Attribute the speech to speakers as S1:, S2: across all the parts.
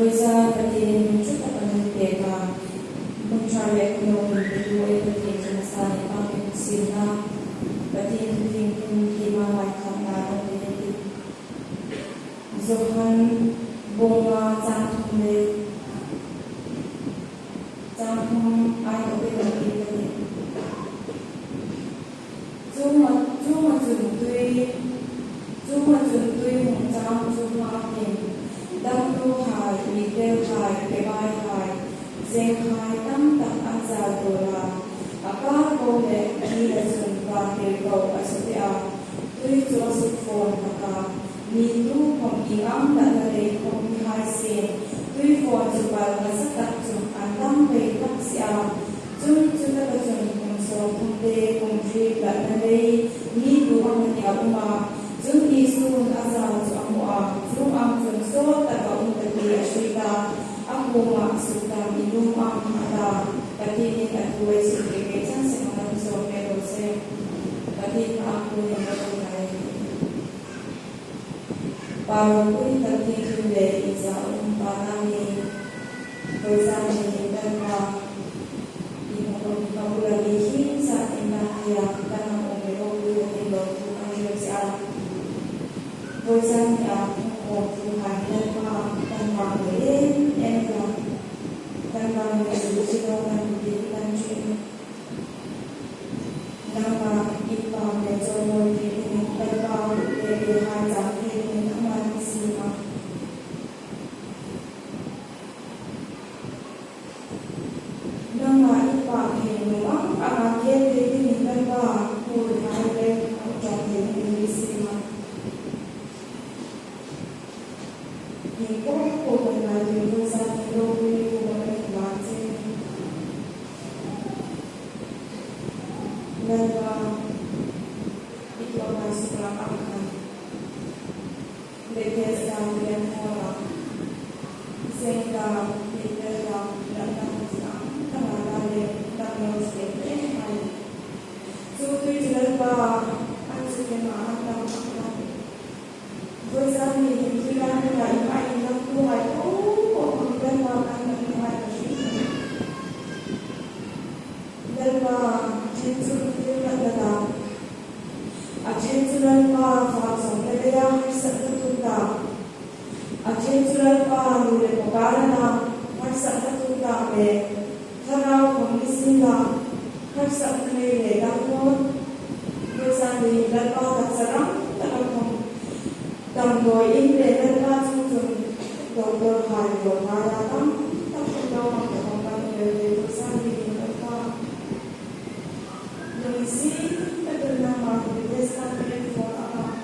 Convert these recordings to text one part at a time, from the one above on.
S1: Voisa pati chuta panate ka munchale kuno bidu e pati janasa e pati sina pati ting kima mai khamna ne zohan bonga changthum ai có biết là gì vậy? Chúng mà chuẩn tuy một trăm chúng mà tiền đâm đu hài bị đeo hài cái vai hài dèm hài đâm tập ăn già đồ là apa cô để đi là chuẩn và để cầu ở số địa tuy cho sự phồn và nhìn tu không kỳ ấm đã là để không hai sen tuy phồn chỉ vào là rất tập trung ăn đâm về các xia chúng ta có chuẩn cùng số thông đề cùng truy là đây nhìn tu không nhà mà chúng đi xuống ăn già cho ông bà chúng ăn chuẩn số ta có ông ta đi ở suy ta ông bố mà sự ta đi luôn ăn ta và thì đi tại tuổi sự cái chân sẽ làm số cái đồ xe và thì ăn luôn là cái này và cuối tập thì chủ đề giáo và nam ni thời gian thì đang qua thì một câu là đi hin sa em đang làm đang làm một cái câu đưa thì đầu tư anh được sẽ thời gian thì một thứ hai đang qua đang làm với em là đang làm cái sự chỉ đạo đang đi đang chuyện đang làm ít vào để cho người thì mình đang vào để hai giáo thì mình đang làm gì mà đang làm ít vào thì mình ấm à kia thì mình đang vào ngồi hai bên trong thì mình đi gì mà thì có một ngày thì tôi ra thì đâu đi của mình làm gì nên itu akan sekarang berdasar dengan orang sehingga kita dalam Islam terhadap dalam sebagai suatu jelas anjurnya dalam Islam bersama kita dalam iman Tuhan dan makan iman dan Ajensulan pa fasong kaya sa tutunta. Ajensulan pa nule pagkala na sa tutunta be. Taraw komisin na sa kanile dangon. Bersani lalpa tatsarang takapong damgoy imle lalpa tutun. Doktor Hayo Maratang takapong daw magkakapang ilele bersani lalpa. Nangisi nama berdasar reforma.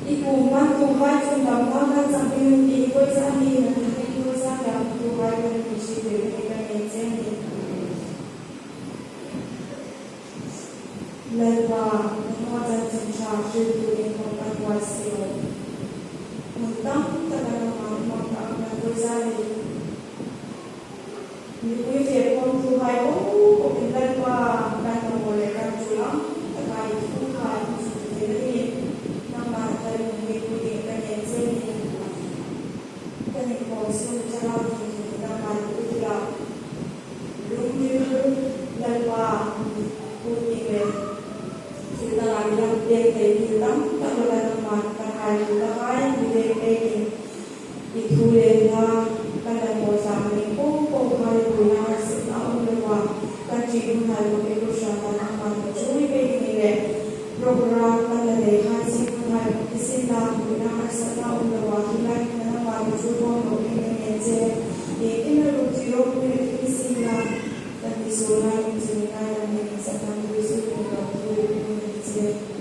S1: Ibu mat Tuhan sembahkan sambil ikut sani dan ikut sadar Tuhan dan isi diri kita ini. Lepas menguatkan cinta itu dengan kuasa. Mentang terdalam makna bersari. Những việc con thu hoạch của mình lên qua đang là một lời đang chú lắm tại bài thu hoạch thì nó đi năm bà thầy mình quy định cái nền trên thì cái nền hồ sơ cho lao thì năm bà quy định là đúng như lên qua quy định về thì ta làm làm việc để nhiều lắm ta có là năm bà ta hài ta hái vì về đây thì thu lên là ta là một sản mình cũng hai bulan setahun lepas kaji Tuhan berusaha dalam mencuri begini program pada hasil Tuhan kesihatan berusaha setahun lepas kita dalam mencuri begini je ini merujuk kesihatan dan disuruh menjadi yang setahun berusaha untuk